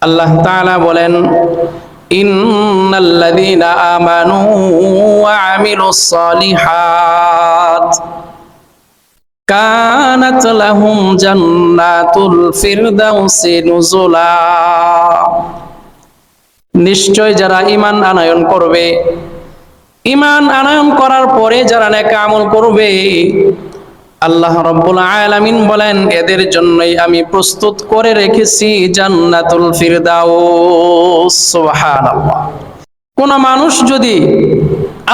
আল্লাহ তাআলা বলেন, ইন্নাল্লাযীনা আমানু ওয়া আমিলুস সালিহাত কানাত লাহুম জান্নাতুল ফিরদাউসি নুজুলা। নিশ্চয় যারা ঈমান আনয়ন করবে, ঈমান আনয়ন করার পরে যারা নেক আমল করবে, আল্লাহ রাব্বুল আলামিন বলেন এদের জন্যই আমি প্রস্তুত করে রেখেছি জান্নাতুল ফিরদাউস। সুবহানাল্লাহ। কোন মানুষ যদি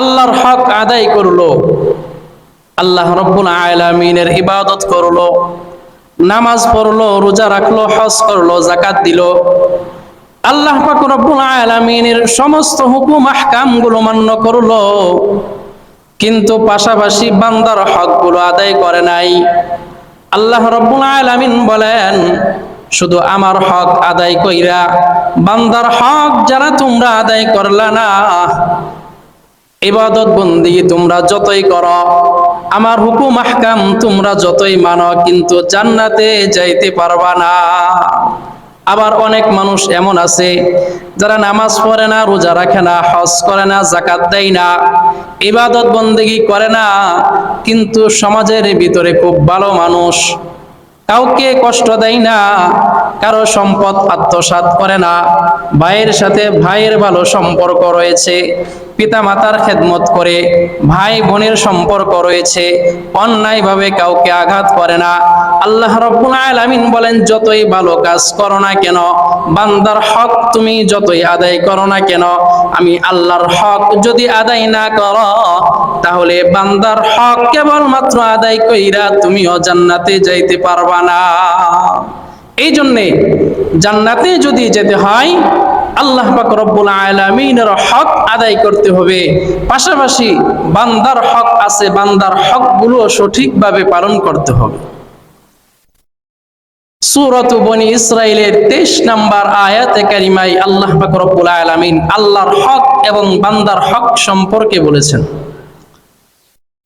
আল্লাহর হক আদায় করলো, আল্লাহ রাব্বুল আলামিনের ইবাদত করলো, নামাজ পড়লো, রোজা রাখলো, হজ করলো, যাকাত দিল, আল্লাহ পাক রব্বুল আলামিনের সমস্ত হুকুম আহকাম গুলো মান্য করলো, কিন্তু পাশাপাশি বান্দার হকগুলো আদায় করে নাই, আল্লাহ রাব্বুল আলামিন বলেন শুধু আমার হক আদায় কইরা বান্দার হক যারা তোমরা আদায় করলা না, ইবাদত বন্দেগী তোমরা যতই করো, আমার হুকুম আহকাম তোমরা যতই মানো, কিন্তু জান্নাতে যাইতে পারবা না। আবার অনেক মানুষ এমন আছে যারা নামাজ পড়ে না, রোজা রাখে না, হজ করে না, যাকাত দেয় না, ইবাদত বন্দেগী করে না, কিন্তু সমাজের ভিতরে খুব ভালো মানুষ, কাউকে কষ্ট দেয় না, কারো সম্পদ আত্মসাৎ করে না, ভাইয়ের সাথে ভাইয়ের ভালো সম্পর্ক রয়েছে, পিতা মাতার খেদমত করে, ভাই বোনের সম্পর্ক রয়েছে, অন্যায়ভাবে কাউকে আঘাত করে না। আল্লাহ রাব্বুল আলামিন বলেন যতই ভালো কাজ করো না কেন, বান্দার হক তুমি যতই আদায় করো না কেন, আমি আল্লাহর হক যদি আদায় না করো, তাহলে বান্দার হক কেবলমাত্র আদায় কইরা তুমিও জান্নাতে যাইতে পারবা না। এই জন্যে জান্নাতে যদি যেতে হয়, আল্লাহ পাক রব্বুল আলামিনের হক আদায় করতে হবে, পাশাপাশি বান্দার হক আছে, বান্দার হকগুলো সঠিকভাবে পালন করতে হবে। সূরাত বনী ইসরাঈলের 23 নম্বর আয়াতে কারিমায় আল্লাহ পাক রব্বুল আলামিন আল্লাহর হক এবং বান্দার হক সম্পর্কে বলেছেন।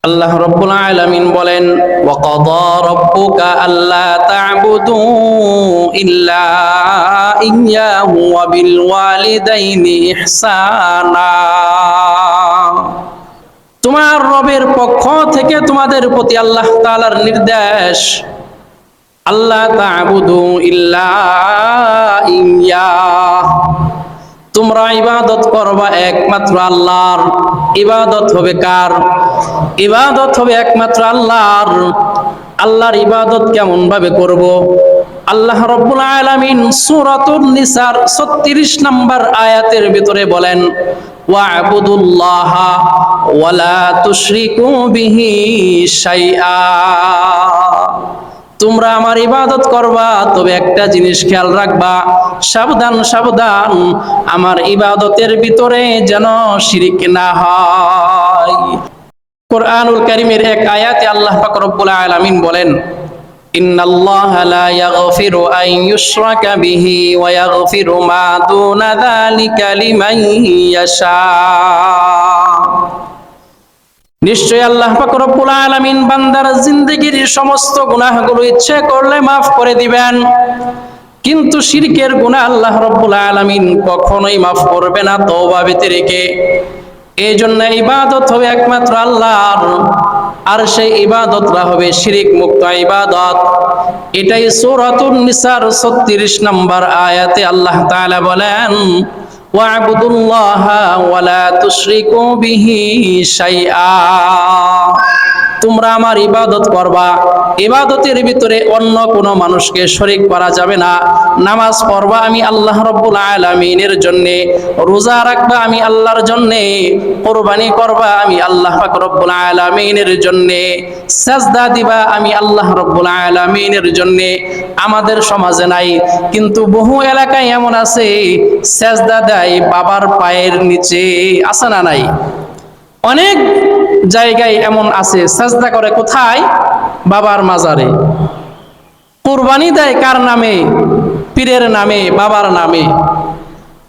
আল্লাহ রাব্বুল আলামিন বলেন, ওয়া কাদা রাব্বুকা আল্লা তা'বুদু ইল্লা ইয়্যাহু ওয়া বিল ওয়ালিদাইনি ইহসানা। তোমার রবের পক্ষ থেকে তোমাদের প্রতি আল্লাহ তাআলার নির্দেশ, আল্লা তা'বুদু ইল্লা ইয়্যাহ, তোমরা ইবাদত করবা একমাত্র আল্লাহর। ইবাদত হবে কার? ইবাদত হবে একমাত্র আল্লাহর। আল্লাহর ইবাদত কেমন ভাবে করব? আল্লাহ রাব্বুল আলামিন সূরাতুন নিসার 36 নম্বর আয়াতের ভিতরে বলেন, ওয়া'বুদুল্লাহা ওয়া লা তুশরিকু বিহি শাইআ। তোমরা আমার ইবাদত করবা, তবে একটা জিনিস খেয়াল রাখবা, সাবধান সাবধান, আমার ইবাদতের ভিতরে যেন শিরিক না হয়। কোরআনুল কারীমের এক আয়াতে আল্লাহ পাক রব্বুল আলামিন বলেন, ইন্নাল্লাহা লা ইয়াগফিরু আন ইউশরাকা বিহি ওয়া ইয়াগফিরু মা দুনা যালিকা লিমান ইয়াশা। নিশ্চয় আল্লাহ পাক রব্বুল আলামিন বান্দার জিন্দেগীর সমস্ত গুনাহগুলো ইচ্ছে করলে মাফ করে দিবেন, কিন্তু শিরকের গুনাহ আল্লাহ রব্বুল আলামিন কখনোই মাফ করবে না তওবা ব্যতিরেকে। এই জন্য ইবাদত হবে একমাত্র আল্লাহর, আর সেই ইবাদতটা হবে শিরিক মুক্ত ইবাদত। এটাই সূরাতুন নিসার 36 নম্বর আয়াতে আল্লাহ তাআলা বলেন, ওয়া'বুদুল্লাহা ওয়া লা তুশরিকু বিহি শাইআ। তোমরা আমার ইবাদত করবা, ইবাদতের ভিতরে অন্য কোনো মানুষকে শরীক করা যাবে না। নামাজ পড়বা আমি আল্লাহ রাব্বুল আলামিনের জন্য, রোজা রাখবা আমি আল্লাহর জন্য, কুরবানি করবা আমি আল্লাহ পাক রব্বুল আলামিনের জন্য, সাজদা দিবা আমি আল্লাহ রাব্বুল আলামিনের জন্য। আমাদের সমাজে নাই, কিন্তু বহু এলাকায় এমন আছে সাজদা দেয় বাবার পায়ের নিচে, আছে না নাই? অনেক জায়গায় এমন আছে সাজদা করে কোথায়? বাবার মাজারে। কুরবানি দেয় কার নামে? পীরের নামে, বাবার নামে।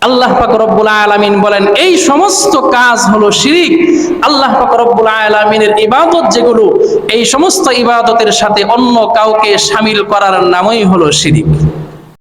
আল্লাহ পাক রব্বুল আলামিন বলেন এই সমস্ত কাজ হলো শিরিক। আল্লাহ পাক রব্বুল আলামিনের ইবাদত যেগুলো, এই সমস্ত ইবাদতের সাথে অন্য কাউকে শামিল করার নামই হলো শিরিক।